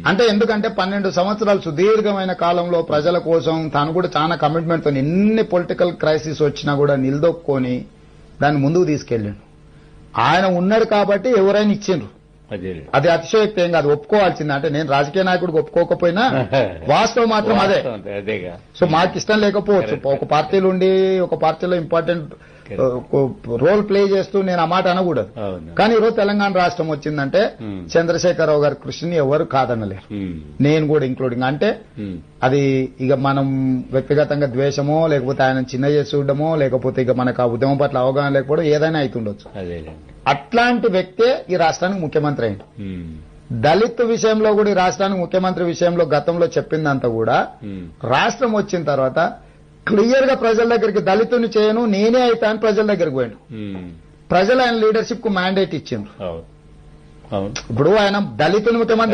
అంటే ఎందుకంటే 12 సంవత్సరాలు సుదీర్ఘమైన కాలంలో ప్రజల కోసం తాను కూడా చాలా కమిట్మెంట్ తో ఎన్ని పొలిటికల్ క్రైసిస్ వచ్చినా కూడా నిలదొక్కుని దాన్ని ముందుకు తీసుకెళ్ళాడు. ఆయన ఉన్నాడు కాబట్టి ఎవరైనా ఇచ్చిండ్రు. అది అతిశయోక్తి ఏం కాదు, ఒప్పుకోవాల్సింది. అంటే నేను రాజకీయ నాయకుడికి ఒప్పుకోకపోయినా వాస్తవం మాత్రం అదే. సో మాకు ఇష్టం లేకపోవచ్చు, ఒక పార్టీలో ఉండి ఒక పార్టీలో ఇంపార్టెంట్ రోల్ ప్లే చేస్తూ నేను ఆ మాట అనకూడదు. కానీ ఈరోజు తెలంగాణ రాష్ట్రం వచ్చిందంటే చంద్రశేఖరరావు గారి కృషిని ఎవరు కాదనలేరు, నేను కూడా ఇంక్లూడింగ్. అంటే అది ఇక మనం వ్యక్తిగతంగా ద్వేషమో లేకపోతే ఆయన చిన్న చేసి చూడడమో లేకపోతే ఇక మనకు ఆ ఉద్యమం పట్ల అవగాహన లేకపోవడం ఏదైనా అవుతుండొచ్చు. అట్లాంటి వ్యక్తే ఈ రాష్ట్రానికి ముఖ్యమంత్రి అయింది. దళిత్ విషయంలో కూడా ఈ రాష్ట్రానికి ముఖ్యమంత్రి విషయంలో గతంలో చెప్పిందంతా కూడా రాష్ట్రం వచ్చిన తర్వాత క్లియర్ గా ప్రజల దగ్గరికి దళితుని చేయను నేనే అవుతా అని ప్రజల దగ్గరికి పోయాడు. ప్రజలు ఆయన లీడర్షిప్ కు మ్యాండేట్ ఇచ్చిండ్రు. ఇప్పుడు ఆయన దళితుని ముఖ్యమంత్రి